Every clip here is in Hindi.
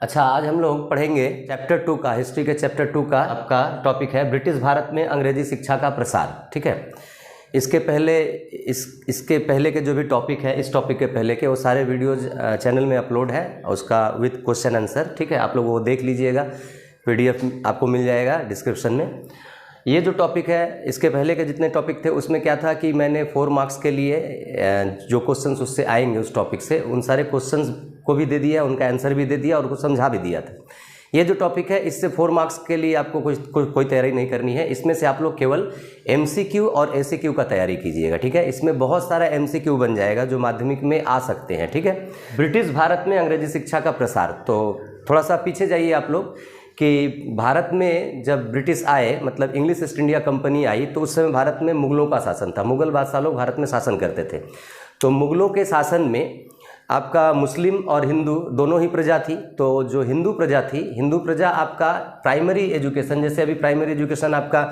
अच्छा, आज हम लोग पढ़ेंगे चैप्टर 2 का, हिस्ट्री के चैप्टर 2 का आपका टॉपिक है ब्रिटिश भारत में अंग्रेजी शिक्षा का प्रसार। ठीक है, इसके पहले के जो भी टॉपिक है, इस टॉपिक के पहले के वो सारे वीडियोज चैनल में अपलोड है, उसका विद क्वेश्चन आंसर। ठीक है, आप लोग वो देख लीजिएगा, PDF आपको मिल जाएगा डिस्क्रिप्शन में। ये जो टॉपिक है, इसके पहले के जितने टॉपिक थे उसमें क्या था कि मैंने 4 मार्क्स के लिए जो क्वेश्चंस उससे आएंगे उस टॉपिक से, उन सारे क्वेश्चंस को भी दे दिया, उनका आंसर भी दे दिया और कुछ समझा भी दिया था। ये जो टॉपिक है, इससे 4 मार्क्स के लिए आपको कोई तैयारी नहीं करनी है। इसमें से आप लोग केवल MCQ और ACQ का तैयारी कीजिएगा। ठीक है, इसमें बहुत सारा MCQ बन जाएगा जो माध्यमिक में आ सकते हैं। ठीक है, ब्रिटिश भारत में अंग्रेजी शिक्षा का प्रसार। तो थोड़ा सा पीछे जाइए आप लोग कि भारत में जब ब्रिटिश आए, मतलब इंग्लिश ईस्ट इंडिया कंपनी आई, तो उस समय भारत में मुगलों का शासन था। मुगल बादशाह लोग भारत में शासन करते थे। तो मुगलों के शासन में आपका मुस्लिम और हिंदू दोनों ही प्रजा थी। तो जो हिंदू प्रजा थी, हिंदू प्रजा आपका प्राइमरी एजुकेशन, जैसे अभी प्राइमरी एजुकेशन आपका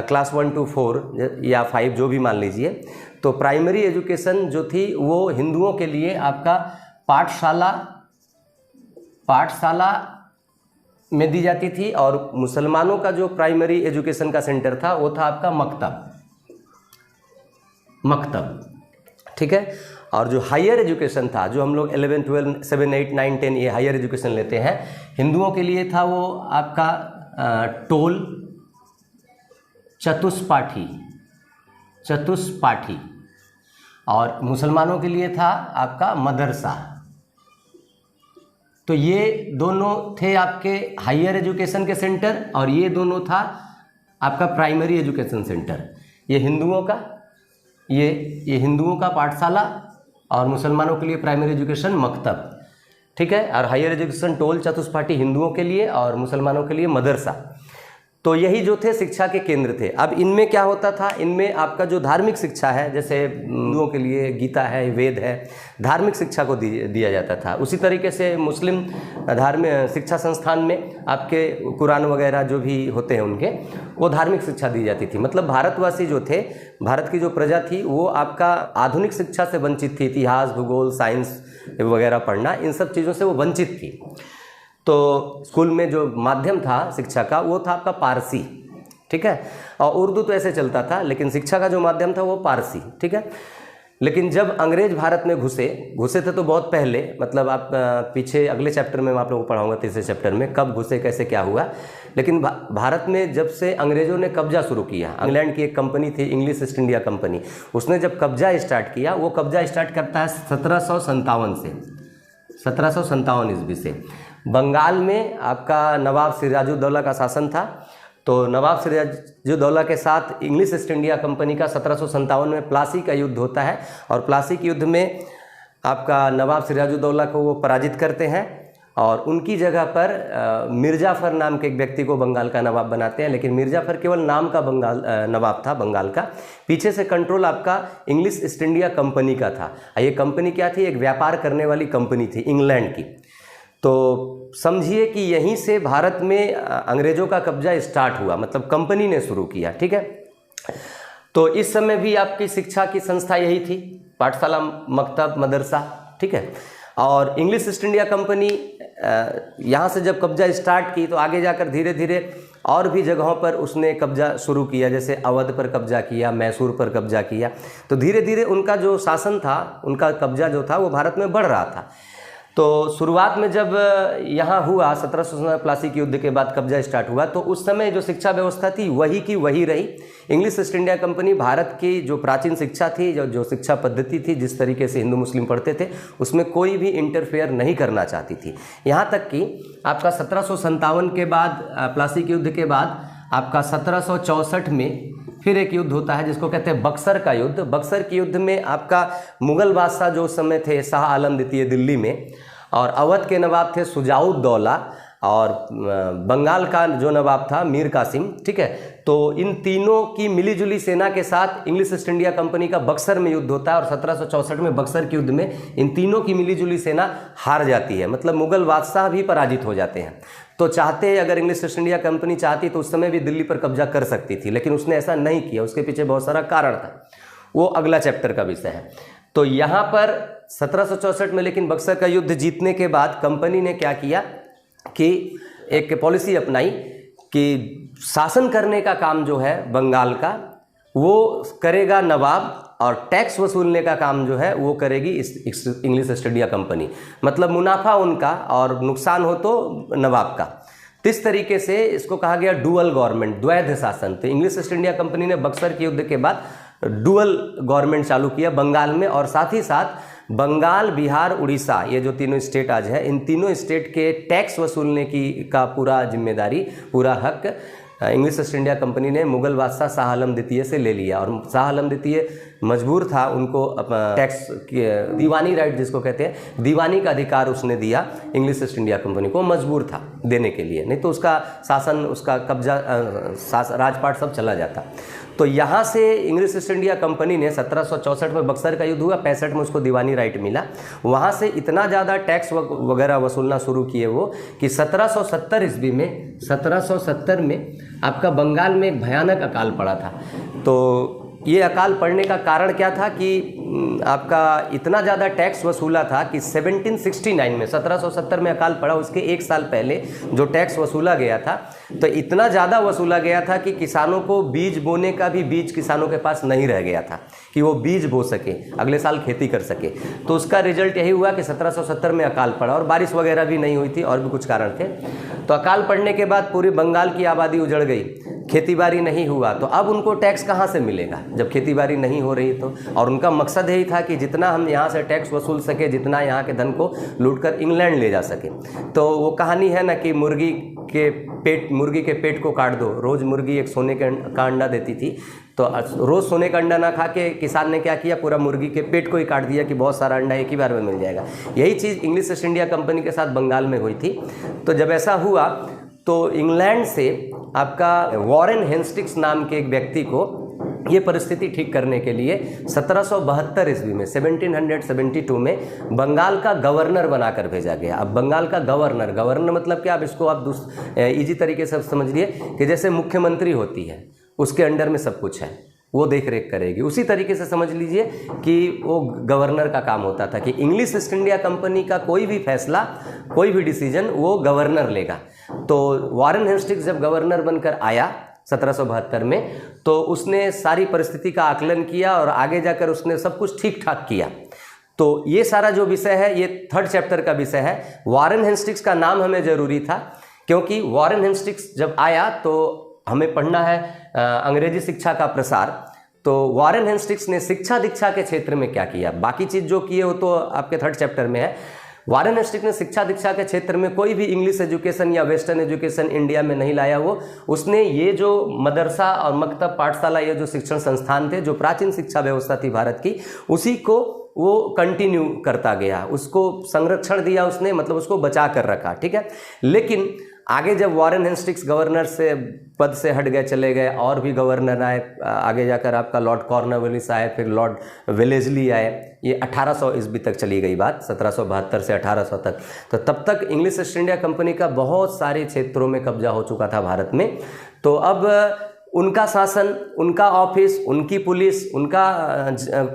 क्लास 1 to 4 या 5 जो भी मान लीजिए, तो प्राइमरी एजुकेशन जो थी वो हिंदुओं के लिए आपका पाठशाला में दी जाती थी, और मुसलमानों का जो प्राइमरी एजुकेशन का सेंटर था वो था आपका मकतब। ठीक है, और जो हायर एजुकेशन था, जो हम लोग 11, 12, 7, 8, 9, 10 ये हायर एजुकेशन लेते हैं, हिंदुओं के लिए था वो आपका टोल चतुष्पाठी, और मुसलमानों के लिए था आपका मदरसा। तो ये दोनों थे आपके हायर एजुकेशन के सेंटर, और ये दोनों था आपका प्राइमरी एजुकेशन सेंटर। ये हिंदुओं का पाठशाला और मुसलमानों के लिए प्राइमरी एजुकेशन मकतब। ठीक है, और हायर एजुकेशन टोल चतुष्पाठी हिंदुओं के लिए और मुसलमानों के लिए मदरसा। तो यही जो थे शिक्षा के केंद्र थे। अब इनमें क्या होता था, इनमें आपका जो धार्मिक शिक्षा है, जैसे हिंदुओं के लिए गीता है, वेद है, धार्मिक शिक्षा को दिया जाता था। उसी तरीके से मुस्लिम धार्मिक शिक्षा संस्थान में आपके कुरान वगैरह जो भी होते हैं उनके, वो धार्मिक शिक्षा दी जाती थी। मतलब भारतवासी जो थे, भारत की जो प्रजा थी, वो आपका आधुनिक शिक्षा से वंचित थी। इतिहास, भूगोल, साइंस वगैरह पढ़ना, इन सब चीज़ों से वो वंचित थी। तो स्कूल में जो माध्यम था शिक्षा का, वो था आपका पारसी। ठीक है, और उर्दू तो ऐसे चलता था, लेकिन शिक्षा का जो माध्यम था वो पारसी। ठीक है, लेकिन जब अंग्रेज भारत में घुसे थे तो बहुत पहले, मतलब आप पीछे अगले चैप्टर में मैं आप लोगों को पढ़ाऊंगा, तीसरे चैप्टर में, कब घुसे, कैसे क्या हुआ। लेकिन भारत में जब से अंग्रेजों ने कब्जा शुरू किया, इंग्लैंड की एक कंपनी थी इंग्लिश ईस्ट इंडिया कंपनी, उसने जब कब्जा स्टार्ट किया, वो कब्जा स्टार्ट करता है 1757 ईस्वी से। बंगाल में आपका नवाब सिराजुद्दौला का शासन था। तो नवाब सिराजुद्दौला के साथ इंग्लिश ईस्ट इंडिया कंपनी का 1757 में प्लासी का युद्ध होता है, और प्लासी के युद्ध में आपका नवाब सिराजुद्दौला को वो पराजित करते हैं, और उनकी जगह पर मिर्जाफर नाम के एक व्यक्ति को बंगाल का नवाब बनाते हैं। लेकिन मिर्जाफर केवल नाम का नवाब था बंगाल का, पीछे से कंट्रोल आपका इंग्लिश ईस्ट इंडिया कंपनी का था। ये कंपनी क्या थी, एक व्यापार करने वाली कंपनी थी इंग्लैंड की। तो समझिए कि यहीं से भारत में अंग्रेजों का कब्जा स्टार्ट हुआ, मतलब कंपनी ने शुरू किया। ठीक है, तो इस समय भी आपकी शिक्षा की संस्था यही थी, पाठशाला, मकतब, मदरसा। ठीक है, और इंग्लिश ईस्ट इंडिया कंपनी यहाँ से जब कब्जा स्टार्ट की, तो आगे जाकर धीरे धीरे और भी जगहों पर उसने कब्जा शुरू किया, जैसे अवध पर कब्जा किया, मैसूर पर कब्जा किया। तो धीरे धीरे उनका जो शासन था, उनका कब्जा जो था वो भारत में बढ़ रहा था। तो शुरुआत में जब यहाँ हुआ 1700 प्लासी के युद्ध के बाद कब्जा स्टार्ट हुआ, तो उस समय जो शिक्षा व्यवस्था थी वही की वही रही। English east India company Bharat की जो प्राचीन शिक्षा थी, जो शिक्षा पद्धति थी, जिस तरीके से हिंदू मुस्लिम पढ़ते थे, उसमें कोई भी इंटरफेयर नहीं करना चाहती थी। यहाँ तक कि आपका 1757 के बाद, प्लासी के युद्ध के बाद, आपका 1764 में फिर एक युद्ध होता है जिसको कहते हैं बक्सर का युद्ध। बक्सर के युद्ध में आपका मुगल बादशाह जो उस समय थे शाह आलम द्वितीय दिल्ली में, और अवध के नवाब थे शुजाउद्दौला, और बंगाल का जो नवाब था मीर कासिम। ठीक है, तो इन तीनों की मिलीजुली सेना के साथ इंग्लिश ईस्ट इंडिया कंपनी का बक्सर में युद्ध होता है, और 1764 में बक्सर के युद्ध में इन तीनों की मिलीजुली सेना हार जाती है, मतलब मुगल बादशाह भी पराजित हो जाते हैं। तो चाहते, अगर इंग्लिश ईस्ट इंडिया कंपनी चाहती तो उस समय भी दिल्ली पर कब्जा कर सकती थी, लेकिन उसने ऐसा नहीं किया। उसके पीछे बहुत सारा कारण था, वो अगला चैप्टर का विषय है। तो यहाँ पर 1764 में लेकिन बक्सर का युद्ध जीतने के बाद कंपनी ने क्या किया, कि एक पॉलिसी अपनाई कि शासन करने का काम जो है बंगाल का वो करेगा नवाब, और टैक्स वसूलने का काम जो है वो करेगी इंग्लिश ईस्ट इंडिया कंपनी। मतलब मुनाफा उनका और नुकसान हो तो नवाब का। तो इस तरीके से इसको कहा गया डुअल गवर्नमेंट, द्वैध शासन। तो इंग्लिश ईस्ट इंडिया कंपनी ने बक्सर के युद्ध के बाद डुअल गवर्नमेंट चालू किया बंगाल में, और साथ ही साथ बंगाल, बिहार, उड़ीसा, ये जो तीनों स्टेट आज है, इन तीनों स्टेट के टैक्स वसूलने की का पूरा जिम्मेदारी, पूरा हक इंग्लिश ईस्ट इंडिया कंपनी ने मुगल बादशाह शाह आलम द्वितीय से ले लिया। और शाह आलम द्वितीय मजबूर था, उनको टैक्स दीवानी राइट जिसको कहते हैं, दीवानी का अधिकार उसने दिया इंग्लिश ईस्ट इंडिया कंपनी को, मजबूर था देने के लिए, नहीं तो उसका शासन, उसका कब्जा, राजपाट सब चला जाता। तो यहाँ से इंग्लिश ईस्ट इंडिया कंपनी ने 1764 में बक्सर का युद्ध हुआ, 65 में उसको दीवानी राइट मिला। वहाँ से इतना ज़्यादा टैक्स वगैरह वसूलना शुरू किए वो कि 1770 ईस्वी में, 1770 में आपका बंगाल में एक भयानक अकाल पड़ा था। तो ये अकाल पड़ने का कारण क्या था कि आपका इतना ज़्यादा टैक्स वसूला था कि 1769 में, 1770 में अकाल पड़ा, उसके एक साल पहले जो टैक्स वसूला गया था, तो इतना ज़्यादा वसूला गया था कि किसानों को बीज बोने का भी बीज किसानों के पास नहीं रह गया था कि वो बीज बो सके, अगले साल खेती कर सके। तो उसका रिजल्ट यही हुआ कि 1770 में अकाल पड़ा, और बारिश वगैरह भी नहीं हुई थी, और भी कुछ कारण थे। तो अकाल पड़ने के बाद पूरे बंगाल की आबादी उजड़ गई, खेतीबाड़ी नहीं हुआ। तो अब उनको टैक्स कहाँ से मिलेगा जब खेतीबाड़ी नहीं हो रही? तो और उनका मकसद यही था कि जितना हम यहाँ से टैक्स वसूल सके, जितना यहाँ के धन को लूटकर इंग्लैंड ले जा सके। तो वो कहानी है ना कि मुर्गी के पेट को काट दो। रोज़ मुर्गी एक सोने का अंडा देती थी, तो रोज़ सोने का अंडा ना खा के किसान ने क्या किया, पूरा मुर्गी के पेट को ही काट दिया कि बहुत सारा अंडा एक ही बार में मिल जाएगा। यही चीज़ इंग्लिश ईस्ट इंडिया कंपनी के साथ बंगाल में हुई थी। तो जब ऐसा हुआ तो इंग्लैंड से आपका वॉरेन हेस्टिंग्स नाम के एक व्यक्ति को ये परिस्थिति ठीक करने के लिए 1772 ईस्वी में, 1772 में बंगाल का गवर्नर बनाकर भेजा गया। अब बंगाल का गवर्नर मतलब क्या, अब इसको आप इजी तरीके से समझिए कि जैसे मुख्यमंत्री होती है, उसके अंडर में सब कुछ है, वो देख रेख करेगी। उसी तरीके से समझ लीजिए कि वो गवर्नर का काम होता था कि इंग्लिश ईस्ट इंडिया कंपनी का कोई भी फैसला, कोई भी डिसीजन वो गवर्नर लेगा। तो वॉरेन हेस्टिंग्स जब गवर्नर बनकर आया 1772 में, तो उसने सारी परिस्थिति का आकलन किया और आगे जाकर उसने सब कुछ ठीक ठाक किया। तो ये सारा जो विषय है, ये 3rd चैप्टर का विषय है। वॉरेन हेस्टिंग्स का नाम हमें ज़रूरी था, क्योंकि वॉरेन हेस्टिंग्स जब आया तो हमें पढ़ना है अंग्रेजी शिक्षा का प्रसार। तो वॉरेन हेस्टिंग्स ने शिक्षा दीक्षा के क्षेत्र में क्या किया, बाकी चीज़ जो किए वो तो आपके 3rd चैप्टर में है। वॉरेन हेस्टिंग्स ने शिक्षा दीक्षा के क्षेत्र में कोई भी इंग्लिश एजुकेशन या वेस्टर्न एजुकेशन इंडिया में नहीं लाया। उसने ये जो मदरसा और मकतब, पाठशाला, ये जो शिक्षण संस्थान थे, जो प्राचीन शिक्षा व्यवस्था थी भारत की, उसी को वो कंटिन्यू करता गया, उसको संरक्षण दिया उसने, मतलब उसको बचा कर रखा, ठीक है। लेकिन आगे जब वॉरेन हेस्टिंग्स गवर्नर से पद से हट गए, चले गए, और भी गवर्नर आए, आगे जाकर आपका लॉर्ड कॉर्नवालिस आए, फिर लॉर्ड वेलेस्ली आए, ये 1800 ईस्वी तक चली गई बात, 1772 से 1800 तक। तो तब तक इंग्लिश ईस्ट इंडिया कंपनी का बहुत सारे क्षेत्रों में कब्जा हो चुका था भारत में। तो अब उनका शासन, उनका ऑफिस, उनकी पुलिस, उनका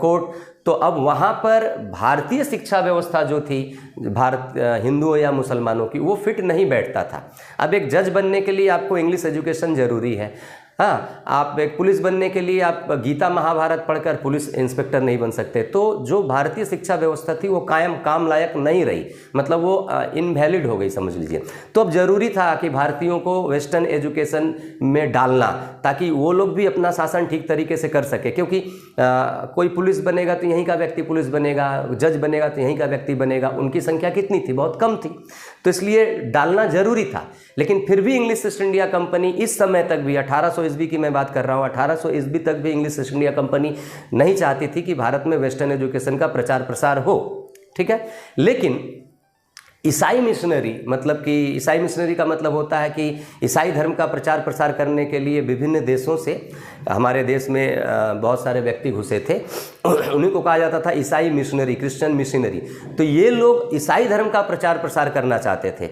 कोर्ट, तो अब वहाँ पर भारतीय शिक्षा व्यवस्था जो थी भारत हिंदुओं या मुसलमानों की, वो फिट नहीं बैठता था। अब एक जज बनने के लिए आपको इंग्लिश एजुकेशन ज़रूरी है, हाँ, आप एक पुलिस बनने के लिए आप गीता महाभारत पढ़कर पुलिस इंस्पेक्टर नहीं बन सकते। तो जो भारतीय शिक्षा व्यवस्था थी वो काम लायक नहीं रही, मतलब वो इनवैलिड हो गई, समझ लीजिए। तो अब जरूरी था कि भारतीयों को वेस्टर्न एजुकेशन में डालना, ताकि वो लोग भी अपना शासन ठीक तरीके से कर सके, क्योंकि कोई पुलिस बनेगा तो यहीं का व्यक्ति पुलिस बनेगा, जज बनेगा तो यहीं का व्यक्ति बनेगा। उनकी संख्या कितनी थी, बहुत कम थी, तो इसलिए डालना जरूरी था। लेकिन फिर भी इंग्लिश ईस्ट इंडिया कंपनी इस समय तक भी, 1800 ईस्वी की मैं बात कर रहा हूँ, 1800 ईस्वी तक भी इंग्लिश ईस्ट इंडिया कंपनी नहीं चाहती थी कि भारत में वेस्टर्न एजुकेशन का प्रचार प्रसार हो, ठीक है। लेकिन ईसाई मिशनरी, मतलब कि ईसाई मिशनरी का मतलब होता है कि ईसाई धर्म का प्रचार प्रसार करने के लिए विभिन्न देशों से हमारे देश में बहुत सारे व्यक्ति घुसे थे, उन्हीं को कहा जाता था ईसाई मिशनरी, क्रिश्चियन मिशनरी। तो ये लोग ईसाई धर्म का प्रचार प्रसार करना चाहते थे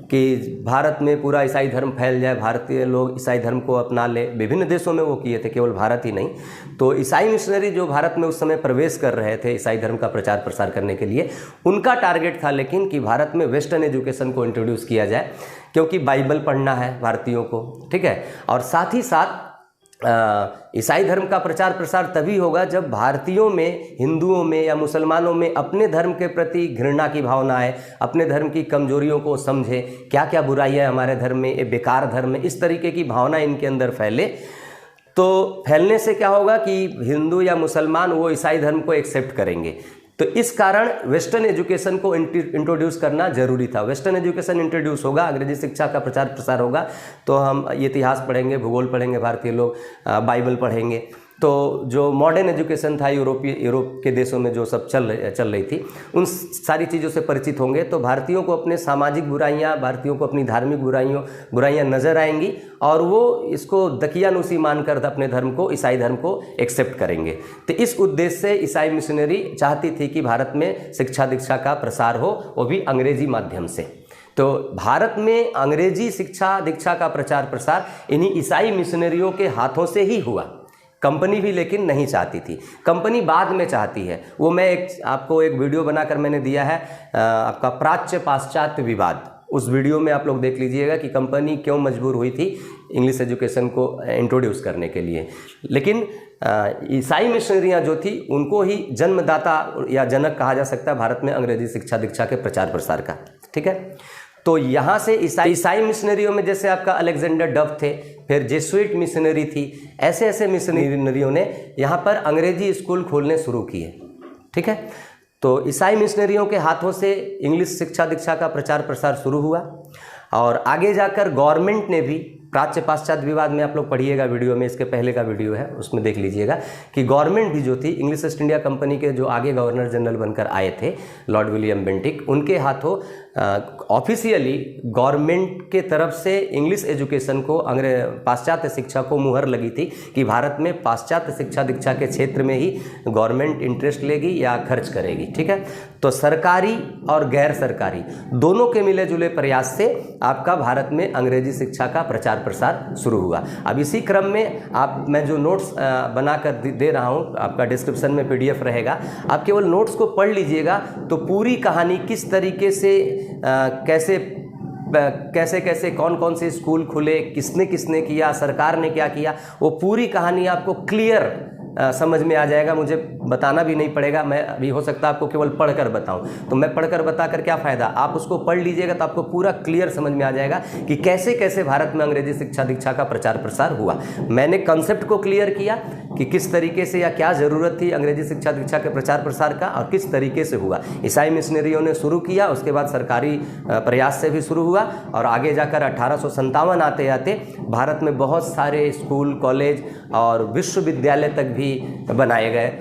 कि भारत में पूरा ईसाई धर्म फैल जाए, भारतीय लोग ईसाई धर्म को अपना ले। विभिन्न देशों में वो किए थे, केवल भारत ही नहीं। तो ईसाई मिशनरी जो भारत में उस समय प्रवेश कर रहे थे ईसाई धर्म का प्रचार प्रसार करने के लिए, उनका टारगेट था लेकिन कि भारत में वेस्टर्न एजुकेशन को इंट्रोड्यूस किया जाए, क्योंकि बाइबल पढ़ना है भारतीयों को, ठीक है। और साथ ही साथ ईसाई धर्म का प्रचार प्रसार तभी होगा जब भारतीयों में, हिंदुओं में या मुसलमानों में अपने धर्म के प्रति घृणा की भावना है, अपने धर्म की कमजोरियों को समझे, क्या क्या बुराइयां हमारे धर्म में, ये बेकार धर्म है, इस तरीके की भावना इनके अंदर फैले। तो फैलने से क्या होगा कि हिंदू या मुसलमान वो ईसाई धर्म को एक्सेप्ट करेंगे। तो इस कारण वेस्टर्न एजुकेशन को इंट्रोड्यूस करना जरूरी था। वेस्टर्न एजुकेशन इंट्रोड्यूस होगा, अंग्रेजी शिक्षा का प्रचार प्रसार होगा, तो हम इतिहास पढ़ेंगे, भूगोल पढ़ेंगे, भारतीय लोग बाइबल पढ़ेंगे। तो जो मॉडर्न एजुकेशन था यूरोप के देशों में जो सब चल रही थी, उन सारी चीज़ों से परिचित होंगे। तो भारतीयों को अपने सामाजिक बुराइयां, भारतीयों को अपनी धार्मिक बुराइयां नज़र आएंगी और वो इसको दकियानुसी मानकर अपने धर्म को, ईसाई धर्म को एक्सेप्ट करेंगे। तो इस उद्देश्य से ईसाई मिशनरी चाहती थी कि भारत में शिक्षा दीक्षा का प्रसार हो, वो भी अंग्रेजी माध्यम से। तो भारत में अंग्रेजी शिक्षा दीक्षा का प्रचार प्रसार इन्हीं ईसाई मिशनरियों के हाथों से ही हुआ। कंपनी भी लेकिन नहीं चाहती थी, कंपनी बाद में चाहती है। वो मैं आपको एक वीडियो बनाकर मैंने दिया है, आपका प्राच्य पाश्चात्य विवाद। उस वीडियो में आप लोग देख लीजिएगा कि कंपनी क्यों मजबूर हुई थी इंग्लिश एजुकेशन को इंट्रोड्यूस करने के लिए। लेकिन ईसाई मिशनरियाँ जो थी उनको ही जन्मदाता या जनक कहा जा सकता है भारत में अंग्रेजी शिक्षा दीक्षा के प्रचार प्रसार का, ठीक है। तो यहाँ से ईसाई मिशनरियों में जैसे आपका अलेक्जेंडर डफ थे, फिर जेसुइट मिशनरी थी, ऐसे ऐसे मिशनरियों ने यहाँ पर अंग्रेजी स्कूल खोलने शुरू किए, ठीक है। तो ईसाई मिशनरियों के हाथों से इंग्लिश शिक्षा दीक्षा का प्रचार प्रसार शुरू हुआ और आगे जाकर गवर्नमेंट ने भी, प्राच्य पाश्चात्य विवाद में आप लोग पढ़िएगा वीडियो में, इसके पहले का वीडियो है उसमें देख लीजिएगा कि गवर्नमेंट भी जो थी, इंग्लिश ईस्ट इंडिया कंपनी के जो आगे गवर्नर जनरल बनकर आए थे लॉर्ड विलियम बेंटिक, उनके हाथों ऑफिशियली गवर्नमेंट के तरफ से इंग्लिश एजुकेशन को, पाश्चात्य शिक्षा को मुहर लगी थी कि भारत में पाश्चात्य शिक्षा दीक्षा के क्षेत्र में ही गवर्नमेंट इंटरेस्ट लेगी या खर्च करेगी, ठीक है। तो सरकारी और गैर सरकारी दोनों के मिले जुले प्रयास से आपका भारत में अंग्रेजी शिक्षा का प्रचार प्रसार शुरू हुआ। अब इसी क्रम में मैं जो नोट्स बनाकर दे रहा हूँ, आपका डिस्क्रिप्शन में PDF रहेगा, आप केवल नोट्स को पढ़ लीजिएगा तो पूरी कहानी किस तरीके से कैसे कौन कौन से स्कूल खुले, किसने किसने किया, सरकार ने क्या किया, वो पूरी कहानी आपको क्लियर समझ में आ जाएगा। मुझे बताना भी नहीं पड़ेगा, मैं अभी हो सकता है आपको केवल पढ़कर बताऊं, तो मैं पढ़कर बताकर क्या फ़ायदा, आप उसको पढ़ लीजिएगा तो आपको पूरा क्लियर समझ में आ जाएगा कि कैसे कैसे भारत में अंग्रेजी शिक्षा दीक्षा का प्रचार प्रसार हुआ। मैंने कंसेप्ट को क्लियर किया कि किस तरीके से या क्या ज़रूरत थी अंग्रेजी शिक्षा दीक्षा के प्रचार प्रसार का और किस तरीके से हुआ। ईसाई मिशनरियों ने शुरू किया, उसके बाद सरकारी प्रयास से भी शुरू हुआ और आगे जाकर 1857 आते आते भारत में बहुत सारे स्कूल, कॉलेज और विश्वविद्यालय तक भी बनाए गए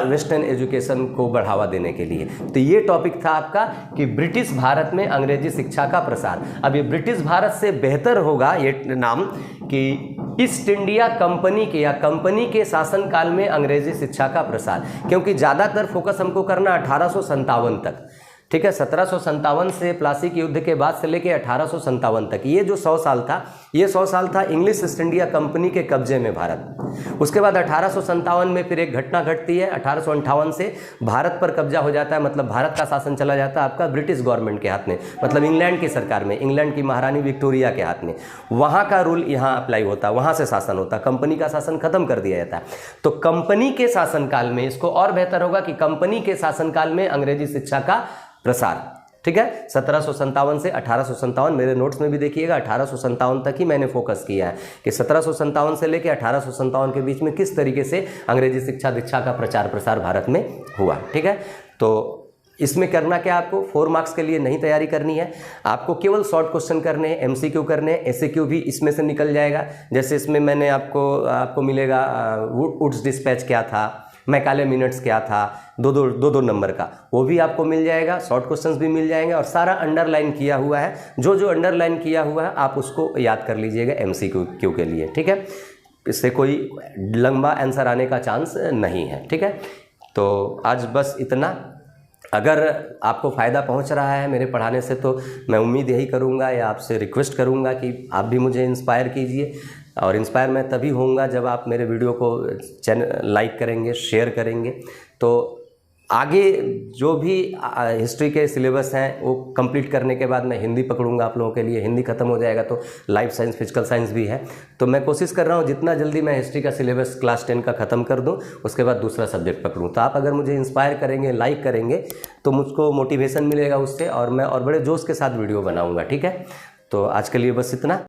वेस्टर्न एजुकेशन को बढ़ावा देने के लिए। तो ये टॉपिक था आपका कि ब्रिटिश भारत में अंग्रेजी शिक्षा का प्रसार। अब ये ब्रिटिश भारत से बेहतर होगा ये नाम कि ईस्ट इंडिया कंपनी के या कंपनी के शासनकाल में अंग्रेजी शिक्षा का प्रसार, क्योंकि ज़्यादातर फोकस हमको करना 1857 तक, ठीक है। 1757 से प्लासी के युद्ध के बाद से लेके 1857 तक ये जो 100 साल था, ये 100 साल था इंग्लिश ईस्ट इंडिया कंपनी के कब्जे में भारत। उसके बाद 1857 में फिर एक घटना घटती है, 1858 से भारत पर कब्जा हो जाता है, मतलब भारत का शासन चला जाता है आपका ब्रिटिश गवर्नमेंट के हाथ में, मतलब इंग्लैंड की सरकार में, इंग्लैंड की महारानी विक्टोरिया के हाथ में। वहाँ का रूल यहाँ अप्लाई होता है, वहाँ से शासन होता है, कंपनी का शासन खत्म कर दिया जाता है। तो कंपनी के शासनकाल में इसको और बेहतर होगा कि कंपनी के शासनकाल में अंग्रेजी शिक्षा का प्रसार, ठीक है। 1757 से 1857, मेरे नोट्स में भी देखिएगा 1857 तक ही मैंने फोकस किया है कि 1757 से लेकर 1857 के बीच में किस तरीके से अंग्रेजी शिक्षा दीक्षा का प्रचार प्रसार भारत में हुआ, ठीक है। तो इसमें करना क्या, आपको 4 मार्क्स के लिए नहीं तैयारी करनी है, आपको केवल शॉर्ट क्वेश्चन करने हैं, MCQ करने हैं, SAQ भी इसमें से निकल जाएगा। जैसे इसमें मैंने आपको मिलेगा वुड्स डिस्पैच क्या था, मैकाले मिनट्स क्या था, दो नंबर का, वो भी आपको मिल जाएगा, शॉर्ट क्वेश्चंस भी मिल जाएंगे और सारा अंडरलाइन किया हुआ है। जो अंडरलाइन किया हुआ है आप उसको याद कर लीजिएगा MCQ के लिए, ठीक है। इससे कोई लंबा आंसर आने का चांस नहीं है। ठीक है, तो आज बस इतना। अगर आपको फ़ायदा पहुंच रहा है मेरे पढ़ाने से तो मैं उम्मीद यही करूंगा या आपसे रिक्वेस्ट करूंगा कि आप भी मुझे इंस्पायर कीजिए। और इंस्पायर मैं तभी होऊंगा जब आप मेरे वीडियो को लाइक करेंगे, शेयर करेंगे। तो आगे जो भी हिस्ट्री के सिलेबस हैं वो कंप्लीट करने के बाद मैं हिंदी पकड़ूंगा आप लोगों के लिए। हिंदी खत्म हो जाएगा तो लाइफ साइंस, फिजिकल साइंस भी है। तो मैं कोशिश कर रहा हूँ जितना जल्दी मैं हिस्ट्री का सिलेबस क्लास 10 का ख़त्म कर दूँ, उसके बाद दूसरा सब्जेक्ट पकड़ूँ। तो आप अगर मुझे इंस्पायर करेंगे, लाइक करेंगे तो मुझको मोटिवेशन मिलेगा उससे, और मैं और बड़े जोश के साथ वीडियो बनाऊँगा। ठीक है, तो आज के लिए बस इतना।